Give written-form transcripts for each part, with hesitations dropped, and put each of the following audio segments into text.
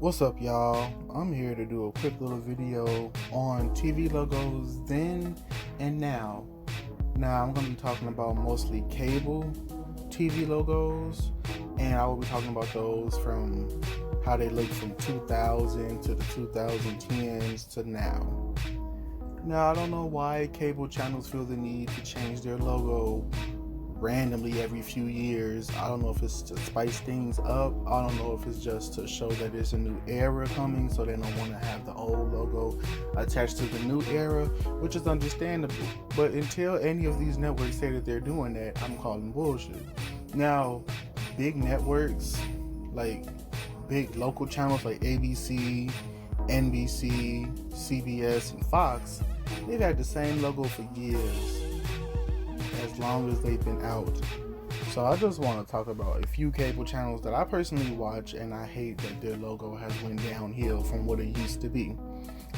What's up, y'all? I'm here to do a quick little video on TV logos then and now. Now, I'm going to be talking about mostly cable TV logos, and I will be talking about those from how they look from 2000 to the 2010s to now. Now, I don't know why cable channels feel the need to change their logo randomly every few years. I don't know if it's to spice things up. I don't know if it's just to show that there's a new era coming, so they don't want to have the old logo attached to the new era, which is understandable. But until any of these networks say that they're doing that, I'm calling bullshit. Now, big networks, like big local channels like ABC, NBC, CBS, and Fox, they've had the same logo for years, as long as they've been out. So I just want to talk about a few cable channels that I personally watch, and I hate that their logo has went downhill from what it used to be.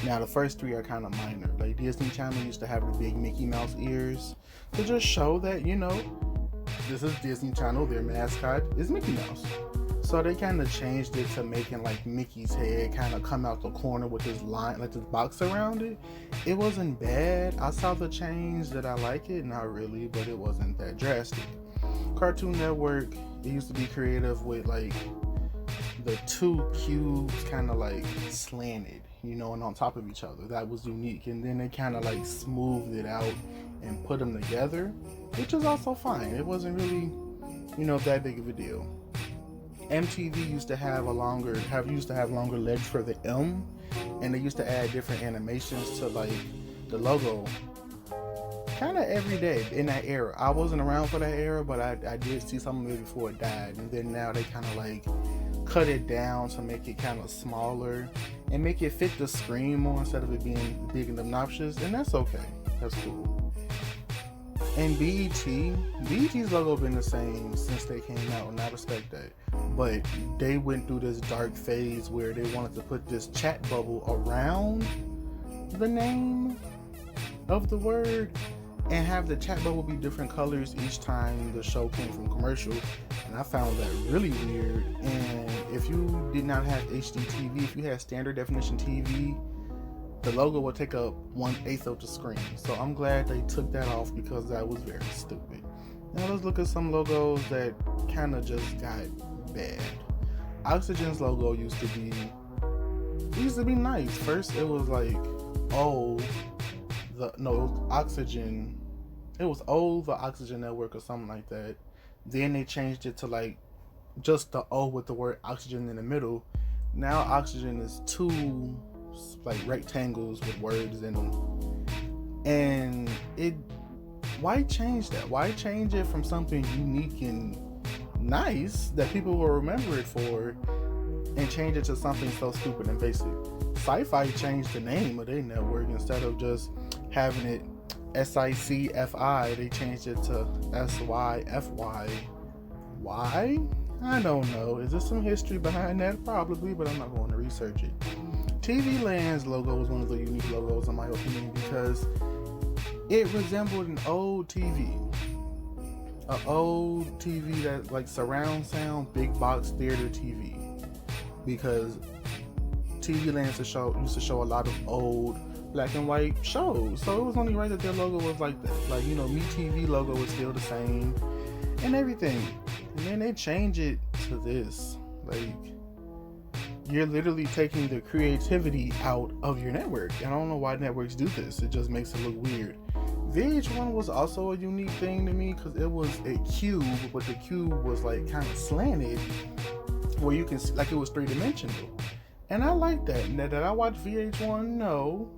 Now, the first three are kind of minor. Like Disney Channel used to have the big Mickey Mouse ears to just show that, this is Disney Channel, their mascot is Mickey Mouse. So they kind of changed it to making like Mickey's head kind of come out the corner with this line, like this box around it. It wasn't bad. I saw the change. That I like it? Not really, but it wasn't that drastic. Cartoon Network, it used to be creative with like the two cubes kind of like slanted, and on top of each other. That was unique. And then they kind of like smoothed it out and put them together, which is also fine. It wasn't really, that big of a deal. MTV used to have longer legs for the M, and they used to add different animations to like the logo kind of every day in that era. I wasn't around for that era, but I did see some of it before it died. And then now they kind of like cut it down to make it kind of smaller and make it fit the screen more instead of it being big and obnoxious, and that's okay. That's cool. And BET's logo been the same since they came out, and I respect that. But they went through this dark phase where they wanted to put this chat bubble around the name of the word and have the chat bubble be different colors each time the show came from commercial. And I found that really weird. And if you did not have HD TV, if you had standard definition TV, the logo would take up 1/8 of the screen. So I'm glad they took that off, because that was very stupid. Now let's look at some logos that kind of just got bad. Oxygen's logo used to be nice. First it was like Oxygen. It was the Oxygen Network or something like that. Then they changed it to like just the O with the word oxygen in the middle. Now Oxygen is two like rectangles with words in them. And why change that? Why change it from something unique and nice that people will remember it for and change it to something so stupid and basic? Sci-Fi changed the name of their network. Instead of just having it SICFI, they changed it to SYFY. Why? I don't know. Is there some history behind that? Probably, but I'm not going to research it. TV Land's logo was one of the unique logos in my opinion, because it resembled an old TV. An old TV that like surround sound, big box theater TV. Because TV Land used to show a lot of old black and white shows. So it was only right that their logo was like that. Like, MeTV logo was still the same and everything. And then they change it to this. Like, you're literally taking the creativity out of your network. I don't know why networks do this. It just makes it look weird. VH1 was also a unique thing to me, because it was a cube, but the cube was like kind of slanted, where you can see, like, it was three-dimensional. And I like that. Now, did I watch VH1? No.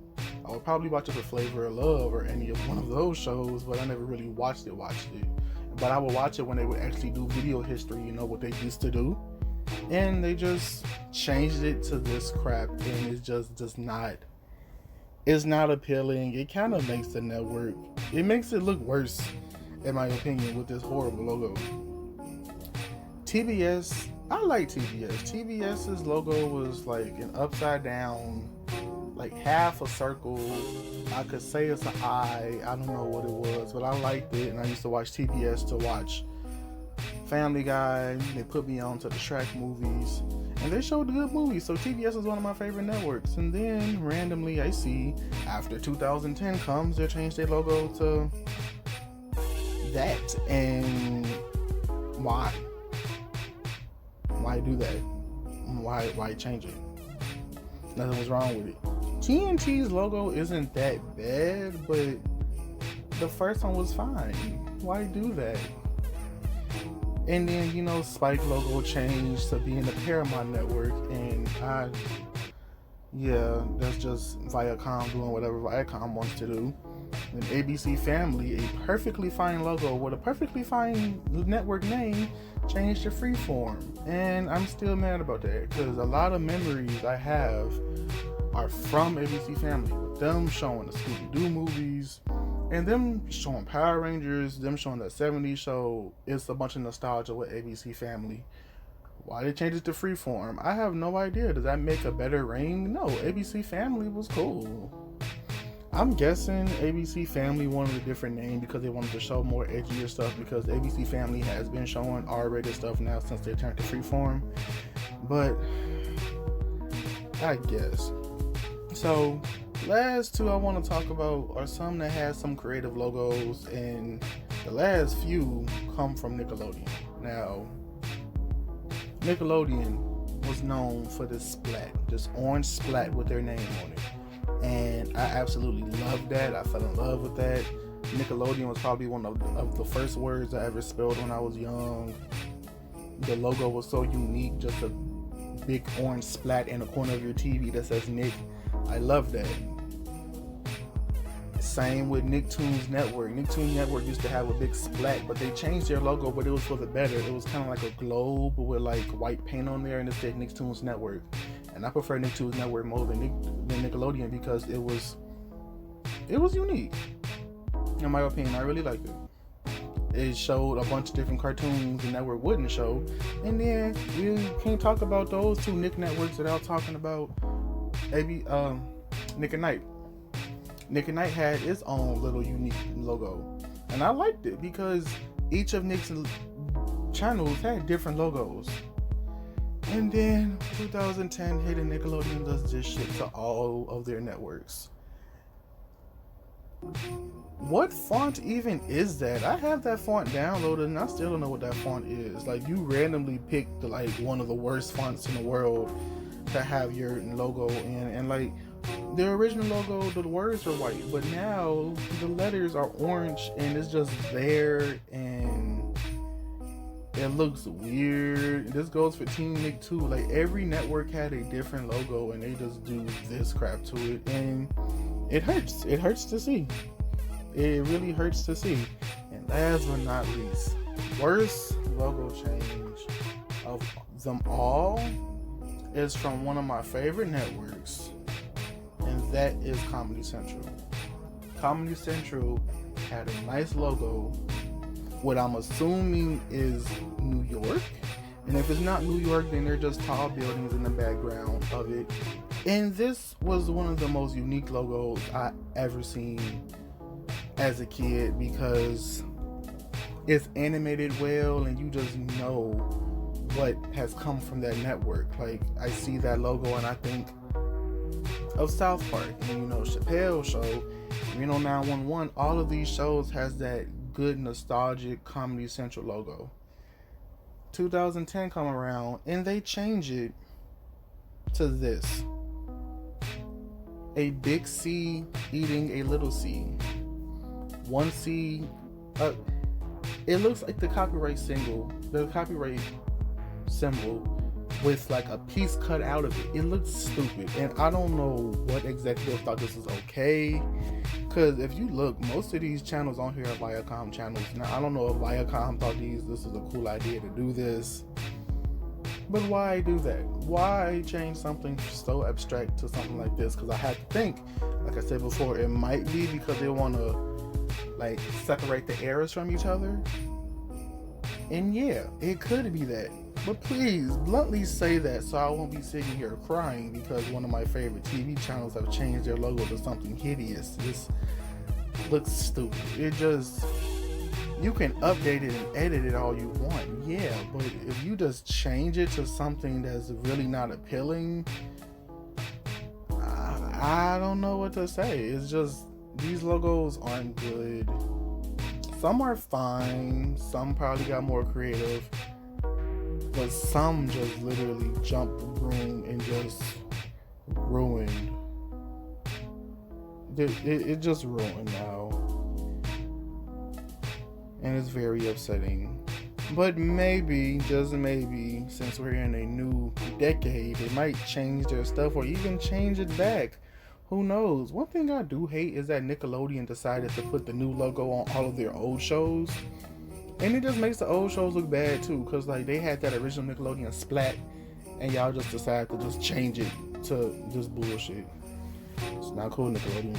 I would probably watch it for Flavor of Love or any of one of those shows, but I never really watched it. But I would watch it when they would actually do video history, what they used to do. And they just changed it to this crap, and it just does not, it's not appealing. It kind of makes the network, it makes it look worse, in my opinion, with this horrible logo. TBS, I like TBS. TBS's logo was like an upside down, like half a circle. I could say it's an eye. I don't know what it was, but I liked it, and I used to watch TBS to watch Family Guy. They put me on to the Shrek movies, and they showed good movies. So TBS is one of my favorite networks. And then randomly I see after 2010 comes, they changed their logo to that. And why? Why do that? Why change it? Nothing was wrong with it. TNT's logo isn't that bad, but the first one was fine. Why do that? And then, Spike logo changed to being the Paramount Network, and that's just Viacom doing whatever Viacom wants to do. And ABC Family, a perfectly fine logo with a perfectly fine network name, changed to Freeform. And I'm still mad about that, because a lot of memories I have are from ABC Family, with them showing the Scooby-Doo movies, and them showing Power Rangers, them showing that 70s show. It's a bunch of nostalgia with ABC Family. Why they changed it to Freeform? I have no idea. Does that make a better ring? No, ABC Family was cool. I'm guessing ABC Family wanted a different name because they wanted to show more edgier stuff, because ABC Family has been showing R-rated stuff now since they turned to Freeform. But I guess. So, last two I want to talk about are some that has some creative logos, and the last few come from Nickelodeon. Now, Nickelodeon was known for this splat, this orange splat with their name on it. And I absolutely loved that. I fell in love with that. Nickelodeon was probably one of the first words I ever spelled when I was young. The logo was so unique, just a big orange splat in the corner of your TV that says Nick. I love that. Same with Nicktoons Network. Nicktoons Network used to have a big splat, but they changed their logo, but it was for the better. It was kind of like a globe with like white paint on there, and it said Nicktoons Network. And I prefer Nicktoons Network more than Nickelodeon, because it was unique. In my opinion, I really liked it. It showed a bunch of different cartoons the network wouldn't show. And then we can't talk about those two Nick networks without talking about Nick at Night. Nick at Night had its own little unique logo, and I liked it because each of Nick's channels had different logos. And then 2010 hit, and Nickelodeon does this shit to all of their networks. What font even is that? I have that font downloaded and I still don't know what that font is. Like, you randomly picked like one of the worst fonts in the world to have your logo in, and like the original logo, the words are white, but now the letters are orange and it's just there, and it looks weird. This goes for Team Nick too. Like, every network had a different logo and they just do this crap to it, and it hurts. It hurts to see. It really hurts to see. And last but not least, worst logo change of them all is from one of my favorite networks, and that is Comedy Central. Comedy Central had a nice logo, what I'm assuming is New York, and if it's not New York, then they're just tall buildings in the background of it. And this was one of the most unique logos I ever seen as a kid, because it's animated well and you just know what has come from that network. Like, I see that logo and I think of South Park and Chappelle's Show, 911. All of these shows has that good nostalgic Comedy Central logo. 2010 come around and they change it to this: a big C eating a little C. One C. It looks like the copyright symbol with like a piece cut out of it. It looks stupid, and I don't know what executive thought this is okay. Because if you look, most of these channels on here are Viacom channels. Now, I don't know if Viacom thought this was a cool idea to do this, but why do that? Why change something so abstract to something like this? Because I had to think, like I said before, it might be because they want to like separate the eras from each other. And yeah, it could be that. But please, bluntly say that so I won't be sitting here crying because one of my favorite TV channels have changed their logo to something hideous. This looks stupid. You can update it and edit it all you want, yeah, but if you just change it to something that's really not appealing, I don't know what to say. It's just, these logos aren't good. Some are fine, some probably got more creative, but some just literally jumped the broom and just ruined. It just ruined now. And it's very upsetting. But maybe, just maybe, since we're in a new decade, they might change their stuff or even change it back. Who knows? One thing I do hate is that Nickelodeon decided to put the new logo on all of their old shows. And it just makes the old shows look bad too, because like they had that original Nickelodeon splat and y'all just decided to just change it to just bullshit. It's not cool, Nickelodeon.